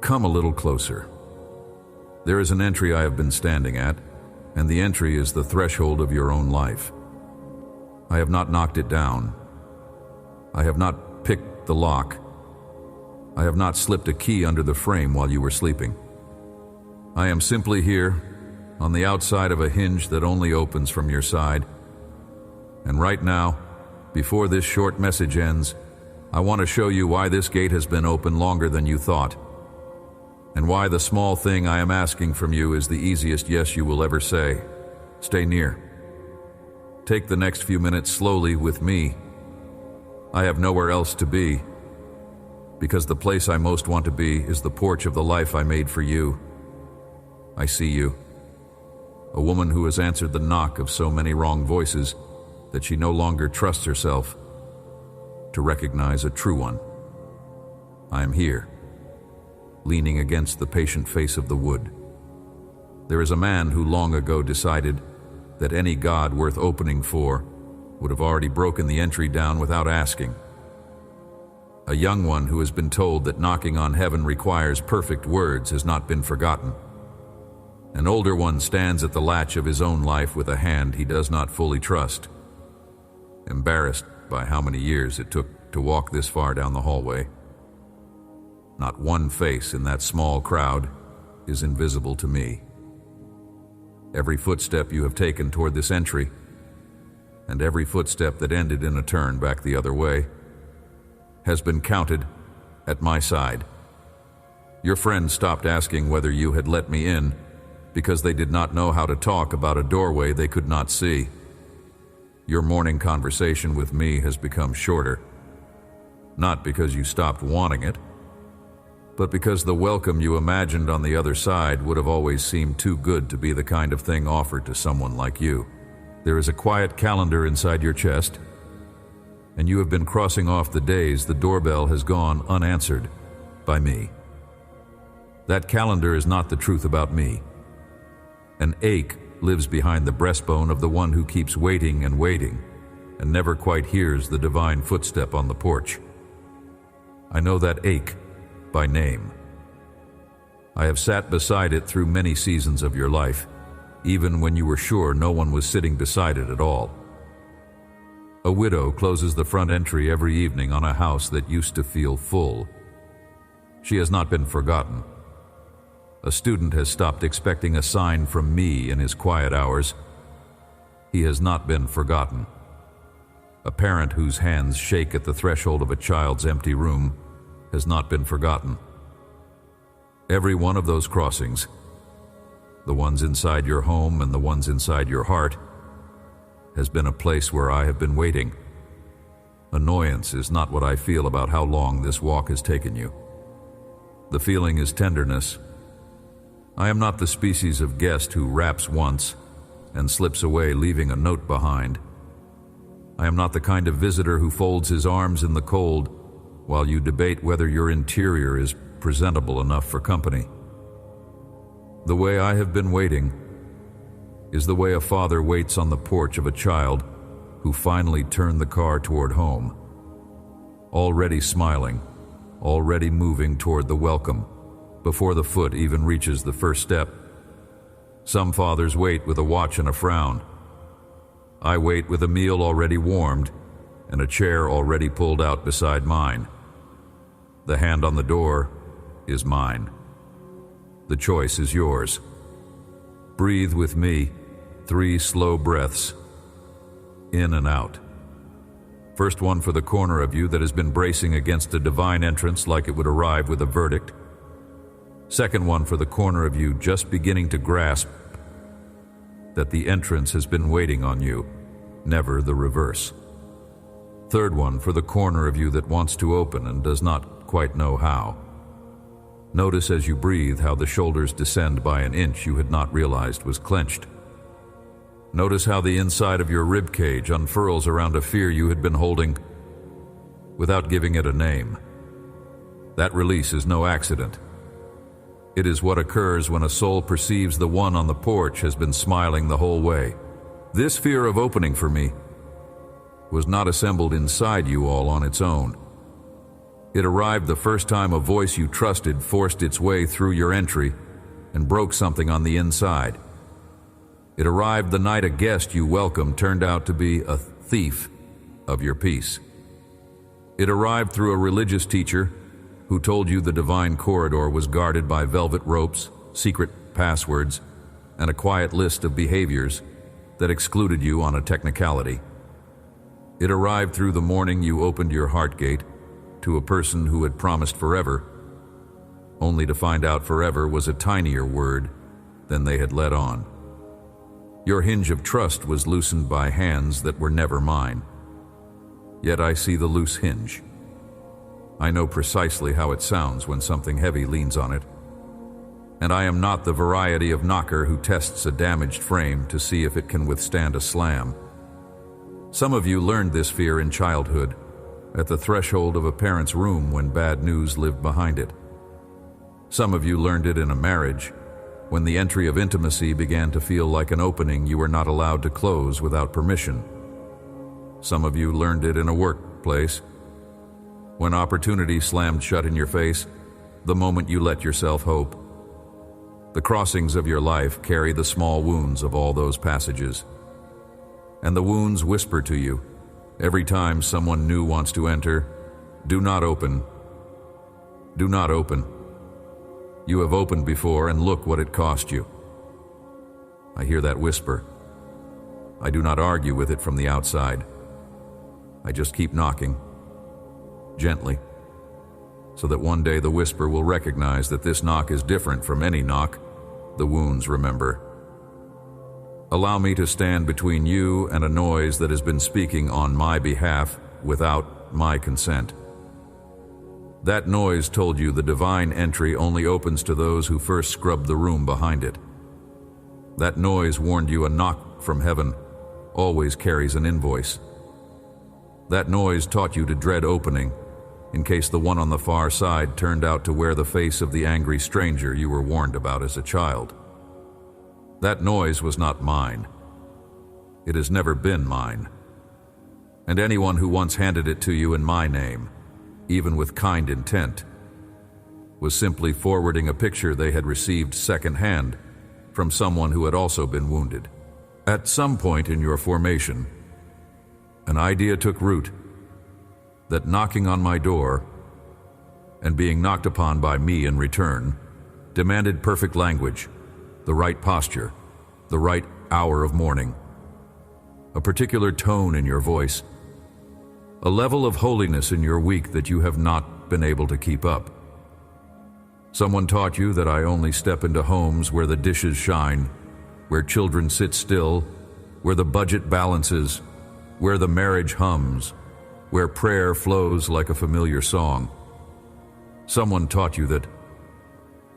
come a little closer. There is an entry I have been standing at, and the entry is the threshold of your own life. I have not knocked it down. I have not picked the lock. I have not slipped a key under the frame while you were sleeping. I am simply here, on the outside of a hinge that only opens from your side. And right now, before this short message ends, I want to show you why this gate has been open longer than you thought, and why the small thing I am asking from you is the easiest yes you will ever say. Stay near. Take the next few minutes slowly with me. I have nowhere else to be, because the place I most want to be is the porch of the life I made for you. I see you, a woman who has answered the knock of so many wrong voices that she no longer trusts herself to recognize a true one. I am here, leaning against the patient face of the wood. There is a man who long ago decided that any God worth opening for would have already broken the entry down without asking. A young one who has been told that knocking on heaven requires perfect words has not been forgotten. An older one stands at the latch of his own life with a hand he does not fully trust, embarrassed by how many years it took to walk this far down the hallway. Not one face in that small crowd is invisible to me. Every footstep you have taken toward this entry, and every footstep that ended in a turn back the other way, has been counted at my side. Your friends stopped asking whether you had let me in because they did not know how to talk about a doorway they could not see. Your morning conversation with me has become shorter, not because you stopped wanting it, but because the welcome you imagined on the other side would have always seemed too good to be the kind of thing offered to someone like you. There is a quiet calendar inside your chest, and you have been crossing off the days the doorbell has gone unanswered by me. That calendar is not the truth about me. An ache lives behind the breastbone of the one who keeps waiting and waiting and never quite hears the divine footstep on the porch. I know that ache by name. I have sat beside it through many seasons of your life, even when you were sure no one was sitting beside it at all. A widow closes the front entry every evening on a house that used to feel full. She has not been forgotten. A student has stopped expecting a sign from me in his quiet hours. He has not been forgotten. A parent whose hands shake at the threshold of a child's empty room has not been forgotten. Every one of those crossings, the ones inside your home and the ones inside your heart, has been a place where I have been waiting. Annoyance is not what I feel about how long this walk has taken you. The feeling is tenderness. I am not the species of guest who raps once and slips away, leaving a note behind. I am not the kind of visitor who folds his arms in the cold while you debate whether your interior is presentable enough for company. The way I have been waiting is the way a father waits on the porch of a child who finally turned the car toward home, already smiling, already moving toward the welcome, before the foot even reaches the first step. Some fathers wait with a watch and a frown. I wait with a meal already warmed and a chair already pulled out beside mine. The hand on the door is mine. The choice is yours. Breathe with me 3 slow breaths, in and out. First one for the corner of you that has been bracing against a divine entrance like it would arrive with a verdict. Second one for the corner of you just beginning to grasp that the entrance has been waiting on you, never the reverse. Third one for the corner of you that wants to open and does not quite know how. Notice as you breathe how the shoulders descend by an inch you had not realized was clenched. Notice how the inside of your rib cage unfurls around a fear you had been holding without giving it a name. That release is no accident. It is what occurs when a soul perceives the one on the porch has been smiling the whole way. This fear of opening for me was not assembled inside you all on its own. It arrived the first time a voice you trusted forced its way through your entry and broke something on the inside. It arrived the night a guest you welcomed turned out to be a thief of your peace. It arrived through a religious teacher who told you the divine corridor was guarded by velvet ropes, secret passwords, and a quiet list of behaviors that excluded you on a technicality. It arrived through the morning you opened your heart gate to a person who had promised forever, only to find out forever was a tinier word than they had let on. Your hinge of trust was loosened by hands that were never mine. Yet I see the loose hinge. I know precisely how it sounds when something heavy leans on it. And I am not the variety of knocker who tests a damaged frame to see if it can withstand a slam. Some of you learned this fear in childhood, at the threshold of a parent's room when bad news lived behind it. Some of you learned it in a marriage, when the entry of intimacy began to feel like an opening you were not allowed to close without permission. Some of you learned it in a workplace, when opportunity slammed shut in your face the moment you let yourself hope. The crossings of your life carry the small wounds of all those passages. And the wounds whisper to you, every time someone new wants to enter, do not open. Do not open. You have opened before, and look what it cost you. I hear that whisper. I do not argue with it from the outside. I just keep knocking, gently, so that one day the whisper will recognize that this knock is different from any knock the wounds remember. Allow me to stand between you and a noise that has been speaking on my behalf without my consent. That noise told you the divine entry only opens to those who first scrubbed the room behind it. That noise warned you a knock from heaven always carries an invoice. That noise taught you to dread opening, in case the one on the far side turned out to wear the face of the angry stranger you were warned about as a child. That noise was not mine. It has never been mine. And anyone who once handed it to you in my name, even with kind intent, was simply forwarding a picture they had received secondhand from someone who had also been wounded. At some point in your formation, an idea took root that knocking on my door and being knocked upon by me in return demanded perfect language, the right posture, the right hour of morning, a particular tone in your voice, a level of holiness in your week that you have not been able to keep up. Someone taught you that I only step into homes where the dishes shine, where children sit still, where the budget balances, where the marriage hums, where prayer flows like a familiar song. Someone taught you that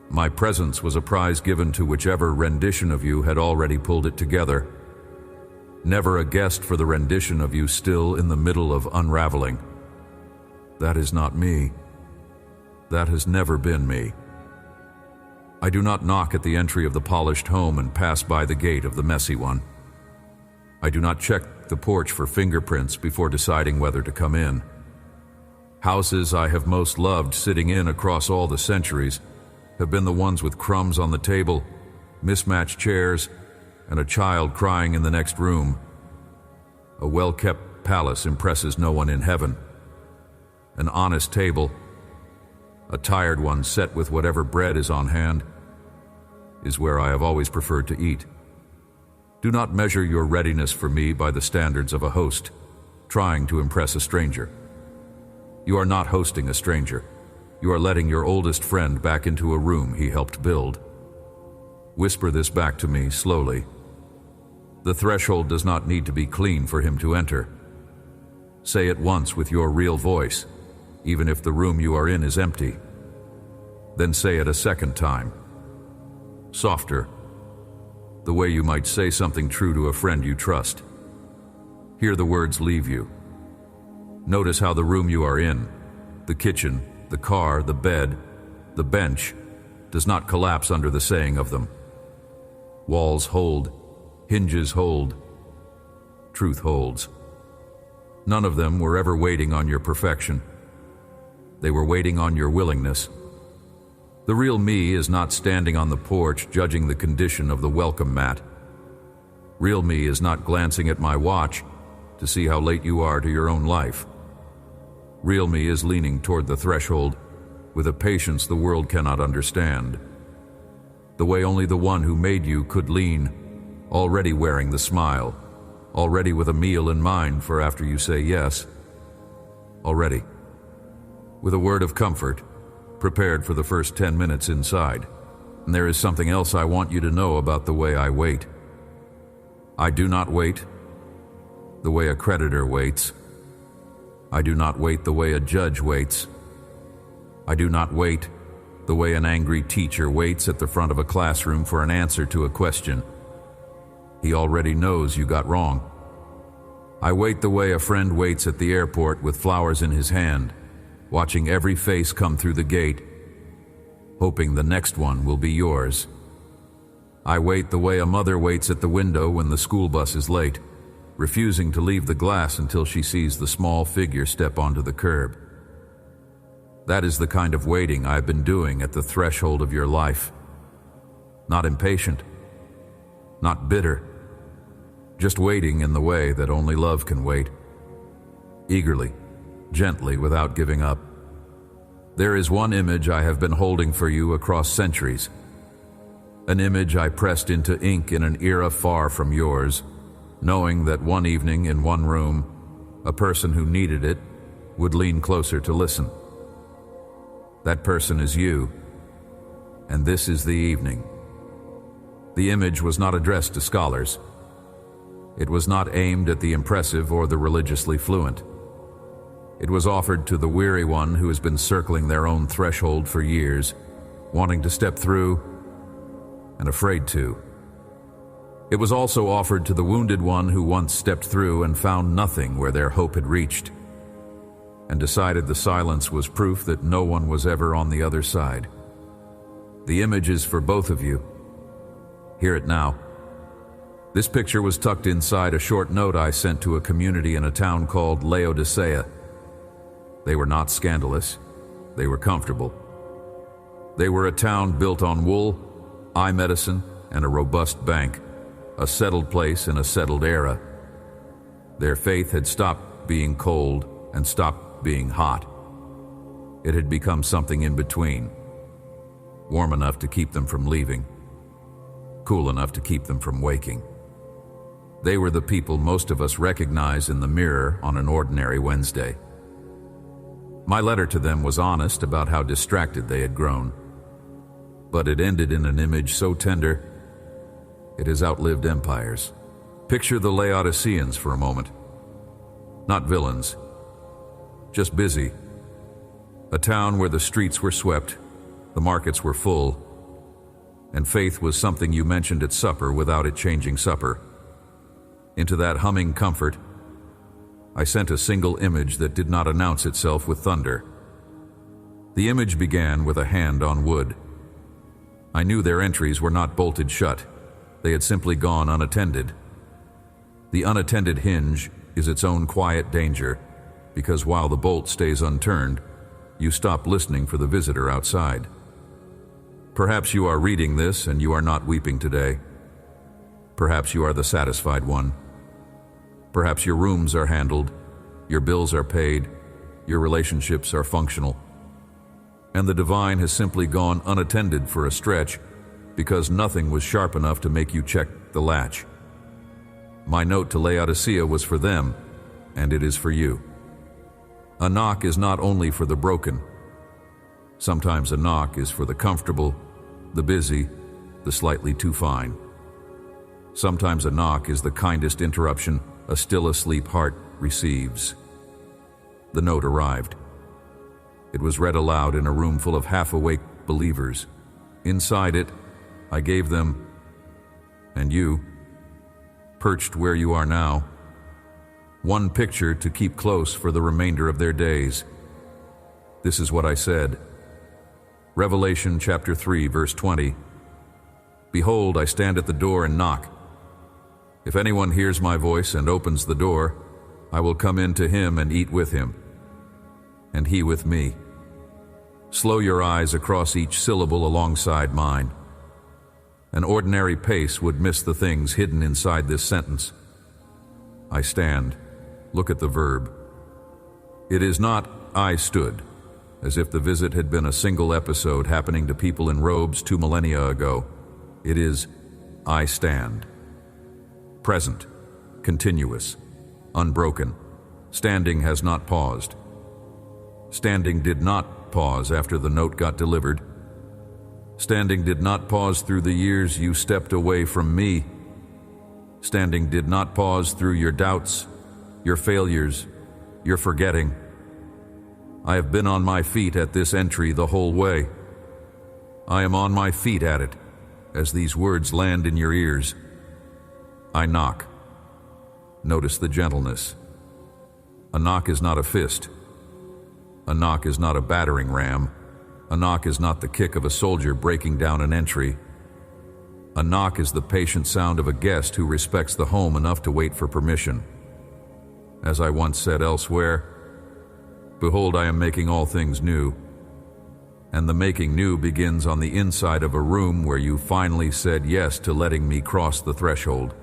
my presence was a prize given to whichever rendition of you had already pulled it together, never a guest for the rendition of you still in the middle of unraveling. That is not me. That has never been me. I do not knock at the entry of the polished home and pass by the gate of the messy one. I do not check the porch for fingerprints before deciding whether to come in. Houses I have most loved sitting in across all the centuries have been the ones with crumbs on the table, mismatched chairs, and a child crying in the next room. A well-kept palace impresses no one in heaven. An honest table, a tired one set with whatever bread is on hand, is where I have always preferred to eat. Do not measure your readiness for me by the standards of a host, trying to impress a stranger. You are not hosting a stranger. You are letting your oldest friend back into a room he helped build. Whisper this back to me slowly. The threshold does not need to be clean for him to enter. Say it once with your real voice, even if the room you are in is empty. Then say it a second time, softer, the way you might say something true to a friend you trust. Hear the words leave you. Notice how the room you are in, the kitchen, the car, the bed, the bench, does not collapse under the saying of them. Walls hold, hinges hold, truth holds. None of them were ever waiting on your perfection. They were waiting on your willingness. The real me is not standing on the porch judging the condition of the welcome mat. Real me is not glancing at my watch to see how late you are to your own life. Real me is leaning toward the threshold with a patience the world cannot understand. The way only the one who made you could lean, already wearing the smile, already with a meal in mind for after you say yes. Already, with a word of comfort, prepared for the first 10 minutes inside. And there is something else I want you to know about the way I wait. I do not wait the way a creditor waits. I do not wait the way a judge waits. I do not wait the way an angry teacher waits at the front of a classroom for an answer to a question he already knows you got wrong. I wait the way a friend waits at the airport with flowers in his hand, watching every face come through the gate, hoping the next one will be yours. I wait the way a mother waits at the window when the school bus is late, refusing to leave the glass until she sees the small figure step onto the curb. That is the kind of waiting I've been doing at the threshold of your life. Not impatient, not bitter, just waiting in the way that only love can wait. Eagerly, gently, without giving up. There is one image I have been holding for you across centuries. An image I pressed into ink in an era far from yours, knowing that one evening in one room, a person who needed it would lean closer to listen. That person is you, and this is the evening. The image was not addressed to scholars. It was not aimed at the impressive or the religiously fluent. It was offered to the weary one who has been circling their own threshold for years, wanting to step through and afraid to. It was also offered to the wounded one who once stepped through and found nothing where their hope had reached, and decided the silence was proof that no one was ever on the other side. The image is for both of you. Hear it now. This picture was tucked inside a short note I sent to a community in a town called Laodicea. They were not scandalous. They were comfortable. They were a town built on wool, eye medicine, and a robust bank, a settled place in a settled era. Their faith had stopped being cold and stopped being hot. It had become something in between, warm enough to keep them from leaving, cool enough to keep them from waking. They were the people most of us recognize in the mirror on an ordinary Wednesday. My letter to them was honest about how distracted they had grown, but it ended in an image so tender it has outlived empires. Picture the Laodiceans for a moment. Not villains, just busy. A town where the streets were swept, the markets were full, and faith was something you mentioned at supper without it changing supper. Into that humming comfort, I sent a single image that did not announce itself with thunder. The image began with a hand on wood. I knew their entries were not bolted shut. They had simply gone unattended. The unattended hinge is its own quiet danger, because while the bolt stays unturned, you stop listening for the visitor outside. Perhaps you are reading this and you are not weeping today. Perhaps you are the satisfied one. Perhaps your rooms are handled, your bills are paid, your relationships are functional, and the divine has simply gone unattended for a stretch because nothing was sharp enough to make you check the latch. My note to Laodicea was for them, and it is for you. A knock is not only for the broken. Sometimes a knock is for the comfortable, the busy, the slightly too fine. Sometimes a knock is the kindest interruption a still asleep heart receives. The note arrived. It was read aloud in a room full of half-awake believers. Inside it, I gave them, and you, perched where you are now, one picture to keep close for the remainder of their days. This is what I said. Revelation chapter 3, verse 20. Behold, I stand at the door and knock. If anyone hears my voice and opens the door, I will come in to him and eat with him, and he with me. Slow your eyes across each syllable alongside mine. An ordinary pace would miss the things hidden inside this sentence. I stand. Look at the verb. It is not I stood, as if the visit had been a single episode happening to people in robes 2 millennia ago. It is I stand. Present, continuous, unbroken. Standing has not paused. Standing did not pause after the note got delivered. Standing did not pause through the years you stepped away from me. Standing did not pause through your doubts, your failures, your forgetting. I have been on my feet at this entry the whole way. I am on my feet at it as these words land in your ears. I knock. Notice the gentleness. A knock is not a fist. A knock is not a battering ram. A knock is not the kick of a soldier breaking down an entry. A knock is the patient sound of a guest who respects the home enough to wait for permission. As I once said elsewhere, behold, I am making all things new. And the making new begins on the inside of a room where you finally said yes to letting me cross the threshold.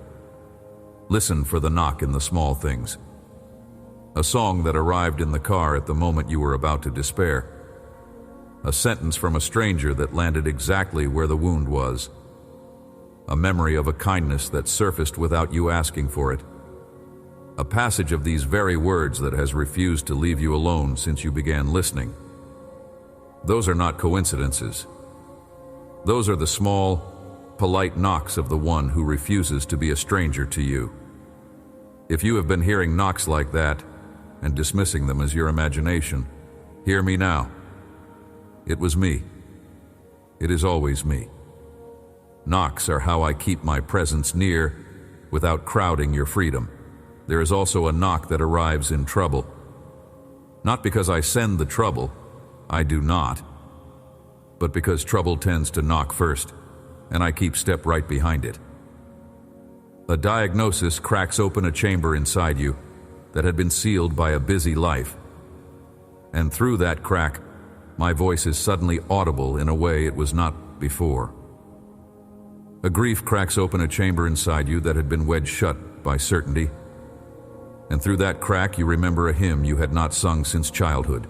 Listen for the knock in the small things. A song that arrived in the car at the moment you were about to despair. A sentence from a stranger that landed exactly where the wound was. A memory of a kindness that surfaced without you asking for it. A passage of these very words that has refused to leave you alone since you began listening. Those are not coincidences. Those are the small, polite knocks of the one who refuses to be a stranger to you. If you have been hearing knocks like that and dismissing them as your imagination, hear me now. It was me. It is always me. Knocks are how I keep my presence near without crowding your freedom. There is also a knock that arrives in trouble. Not because I send the trouble, I do not, but because trouble tends to knock first, and I keep step right behind it. A diagnosis cracks open a chamber inside you that had been sealed by a busy life, and through that crack, my voice is suddenly audible in a way it was not before. A grief cracks open a chamber inside you that had been wedged shut by certainty, and through that crack you remember a hymn you had not sung since childhood.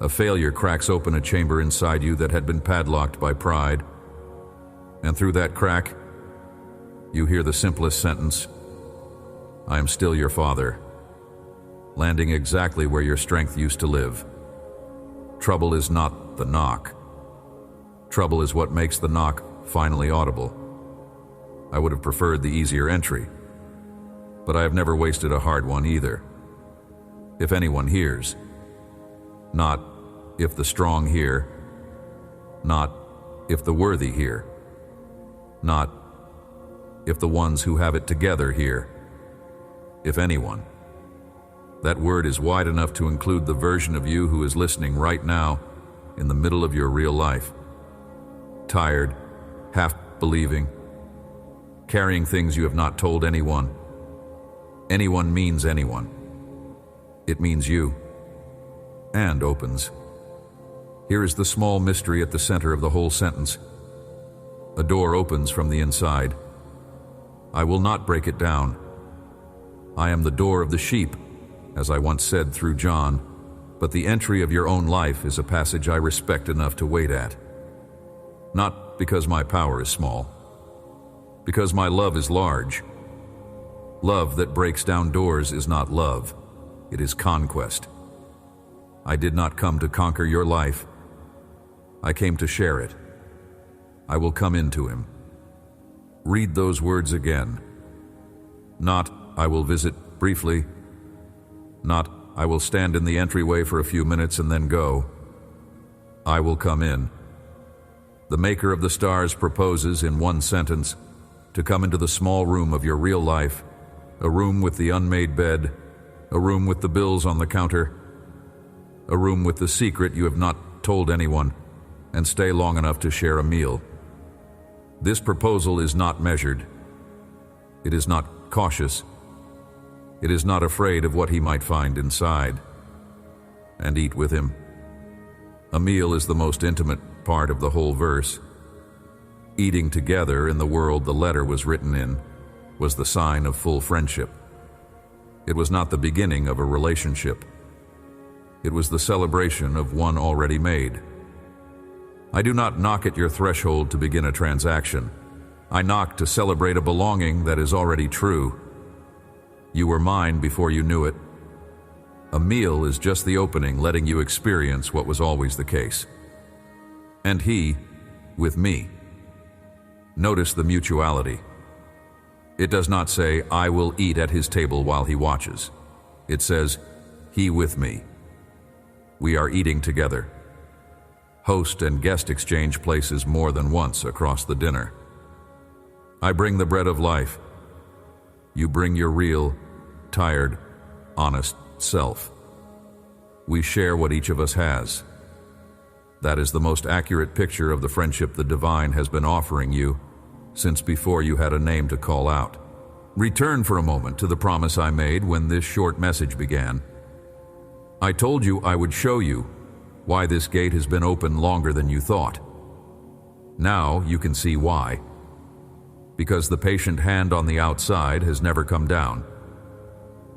A failure cracks open a chamber inside you that had been padlocked by pride, and through that crack you hear the simplest sentence, I am still your father, landing exactly where your strength used to live. Trouble is not the knock. Trouble is what makes the knock finally audible. I would have preferred the easier entry, but I have never wasted a hard one either. If anyone hears, not if the strong hear, not if the worthy hear, not if the ones who have it together hear, if anyone. That word is wide enough to include the version of you who is listening right now in the middle of your real life. Tired, half-believing, carrying things you have not told anyone. Anyone means anyone. It means you. And opens. Here is the small mystery at the center of the whole sentence. A door opens from the inside. I will not break it down. I am the door of the sheep, as I once said through John, but the entry of your own life is a passage I respect enough to wait at. Not because my power is small, because my love is large. Love that breaks down doors is not love, it is conquest. I did not come to conquer your life. I came to share it. I will come into him. Read those words again. Not, I will visit briefly. Not, I will stand in the entryway for a few minutes and then go. I will come in. The maker of the stars proposes in one sentence to come into the small room of your real life, a room with the unmade bed, a room with the bills on the counter, a room with the secret you have not told anyone, and stay long enough to share a meal. This proposal is not measured. It is not cautious. It is not afraid of what he might find inside. And eat with him. A meal is the most intimate part of the whole verse. Eating together in the world the letter was written in was the sign of full friendship. It was not the beginning of a relationship. It was the celebration of one already made. I do not knock at your threshold to begin a transaction. I knock to celebrate a belonging that is already true. You were mine before you knew it. A meal is just the opening, letting you experience what was always the case. And he, with me. Notice the mutuality. It does not say, I will eat at his table while he watches. It says, he with me. We are eating together. Host and guest exchange places more than once across the dinner. I bring the bread of life. You bring your real, tired, honest self. We share what each of us has. That is the most accurate picture of the friendship the divine has been offering you since before you had a name to call out. Return for a moment to the promise I made when this short message began. I told you I would show you why this gate has been open longer than you thought. Now you can see why. Because the patient hand on the outside has never come down.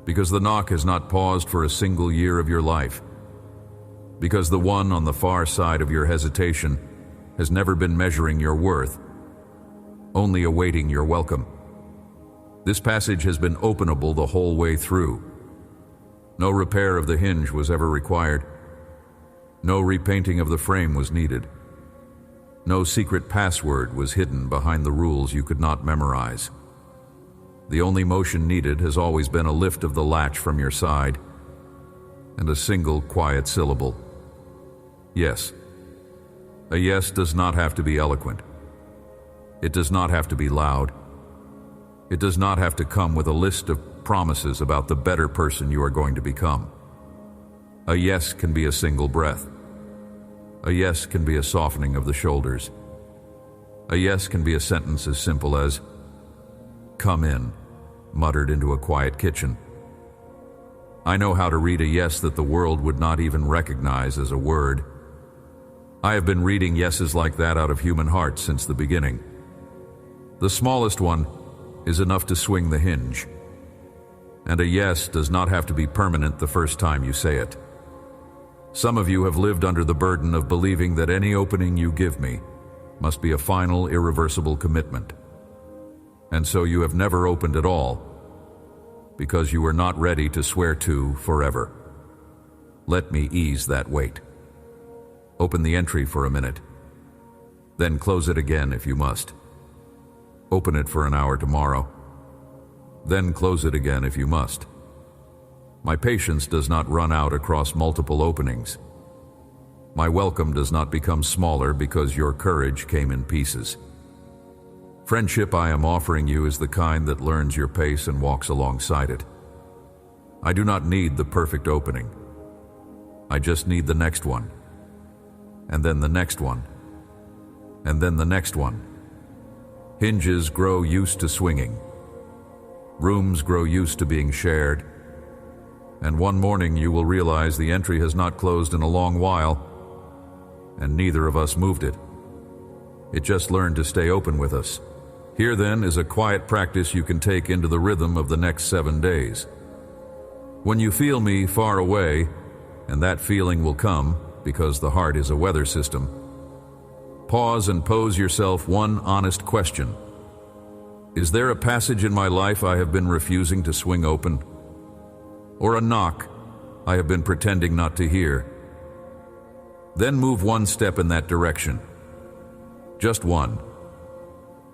Because the knock has not paused for a single year of your life. Because the one on the far side of your hesitation has never been measuring your worth, only awaiting your welcome. This passage has been openable the whole way through. No repair of the hinge was ever required. No repainting of the frame was needed. No secret password was hidden behind the rules you could not memorize. The only motion needed has always been a lift of the latch from your side and a single quiet syllable. Yes. A yes does not have to be eloquent. It does not have to be loud. It does not have to come with a list of promises about the better person you are going to become. A yes can be a single breath. A yes can be a softening of the shoulders. A yes can be a sentence as simple as, "Come in," muttered into a quiet kitchen. I know how to read a yes that the world would not even recognize as a word. I have been reading yeses like that out of human hearts since the beginning. The smallest one is enough to swing the hinge. And a yes does not have to be permanent the first time you say it. Some of you have lived under the burden of believing that any opening you give me must be a final, irreversible commitment. And so you have never opened at all, because you were not ready to swear to forever. Let me ease that weight. Open the entry for a minute, then close it again if you must. Open it for an hour tomorrow, then close it again if you must. My patience does not run out across multiple openings. My welcome does not become smaller because your courage came in pieces. Friendship I am offering you is the kind that learns your pace and walks alongside it. I do not need the perfect opening. I just need the next one, and then the next one, and then the next one. Hinges grow used to swinging. Rooms grow used to being shared. And one morning you will realize the entry has not closed in a long while, and neither of us moved it. It just learned to stay open with us. Here then is a quiet practice you can take into the rhythm of the next 7 days. When you feel me far away, and that feeling will come because the heart is a weather system, pause and pose yourself one honest question. Is there a passage in my life I have been refusing to swing open? Or a knock I have been pretending not to hear? Then move one step in that direction. Just one.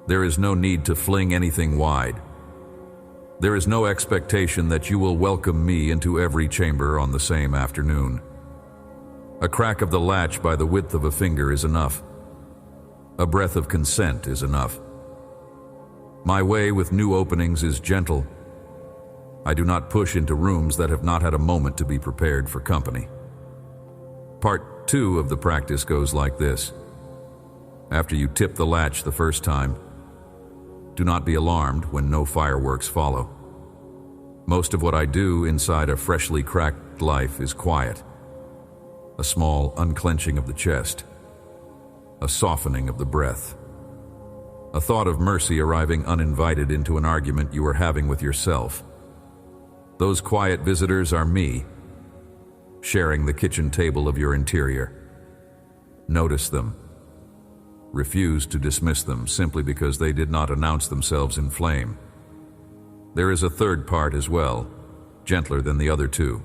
There is no need to fling anything wide. There is no expectation that you will welcome me into every chamber on the same afternoon. A crack of the latch by the width of a finger is enough. A breath of consent is enough. My way with new openings is gentle. I do not push into rooms that have not had a moment to be prepared for company. Part 2 of the practice goes like this. After you tip the latch the first time, do not be alarmed when no fireworks follow. Most of what I do inside a freshly cracked life is quiet. a small unclenching of the chest, a softening of the breath, a thought of mercy arriving uninvited into an argument you were having with yourself. Those quiet visitors are me, sharing the kitchen table of your interior. Notice them. Refuse to dismiss them simply because they did not announce themselves in flame. There is a third part as well, gentler than the other two.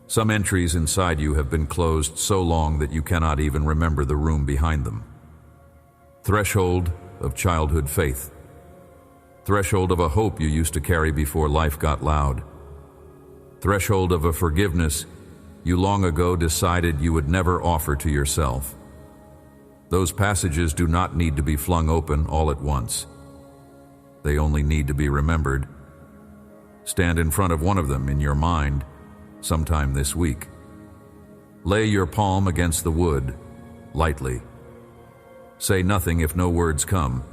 Some entries inside you have been closed so long that you cannot even remember the room behind them. Threshold of childhood faith. Threshold of a hope you used to carry before life got loud. Threshold of a forgiveness you long ago decided you would never offer to yourself. Those passages do not need to be flung open all at once. They only need to be remembered. Stand in front of one of them in your mind sometime this week. Lay your palm against the wood, lightly. Say nothing if no words come.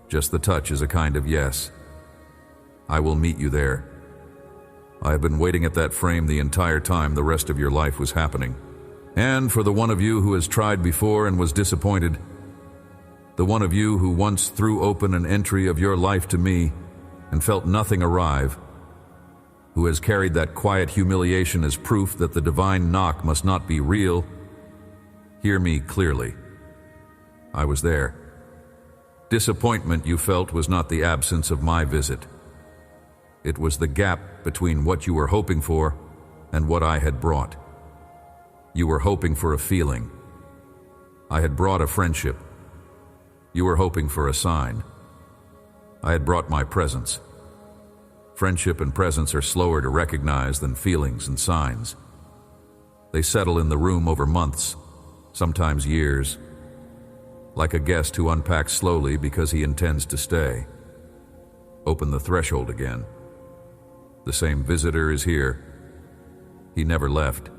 Just the touch is a kind of yes. I will meet you there. I have been waiting at that frame the entire time the rest of your life was happening. And for the one of you who has tried before and was disappointed, the one of you who once threw open an entry of your life to me and felt nothing arrive, who has carried that quiet humiliation as proof that the divine knock must not be real, hear me clearly. I was there. Disappointment you felt was not the absence of my visit. It was the gap between what you were hoping for and what I had brought. You were hoping for a feeling. I had brought a friendship. You were hoping for a sign. I had brought my presence. Friendship and presence are slower to recognize than feelings and signs. They settle in the room over months, sometimes years, like a guest who unpacks slowly because he intends to stay. Open the threshold again. The same visitor is here. He never left.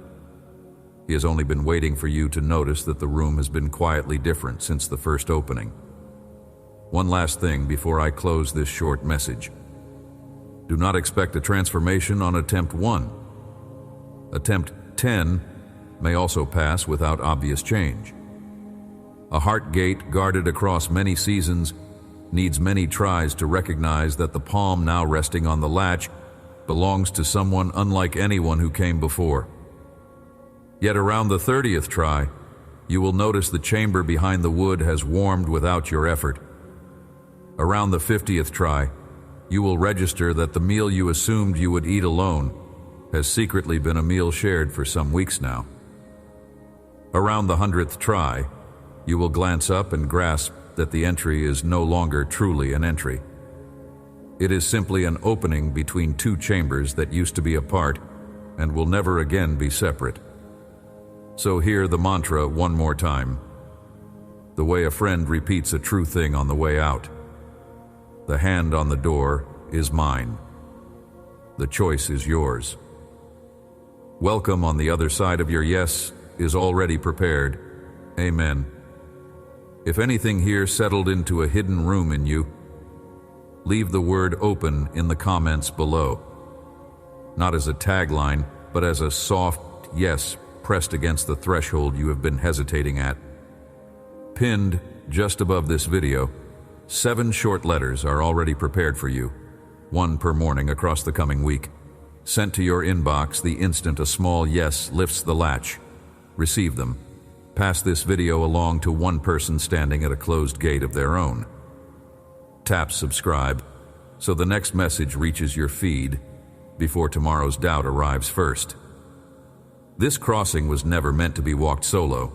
He has only been waiting for you to notice that the room has been quietly different since the first opening. One last thing before I close this short message. Do not expect a transformation on attempt 1. Attempt 10 may also pass without obvious change. A heart gate guarded across many seasons needs many tries to recognize that the palm now resting on the latch belongs to someone unlike anyone who came before. Yet around the 30th try, you will notice the chamber behind the wood has warmed without your effort. Around the 50th try, you will register that the meal you assumed you would eat alone has secretly been a meal shared for some weeks now. Around the 100th try, you will glance up and grasp that the entry is no longer truly an entry. It is simply an opening between two chambers that used to be apart and will never again be separate. So hear the mantra one more time. The way a friend repeats a true thing on the way out. The hand on the door is mine. The choice is yours. Welcome on the other side of your yes is already prepared. Amen. If anything here settled into a hidden room in you, leave the word open in the comments below. Not as a tagline, but as a soft yes pressed against the threshold you have been hesitating at. Pinned just above this video, 7 short letters are already prepared for you, 1 per morning across the coming week, sent to your inbox the instant a small yes lifts the latch. Receive them. Pass this video along to one person standing at a closed gate of their own. Tap subscribe so the next message reaches your feed before tomorrow's doubt arrives first. This crossing was never meant to be walked solo.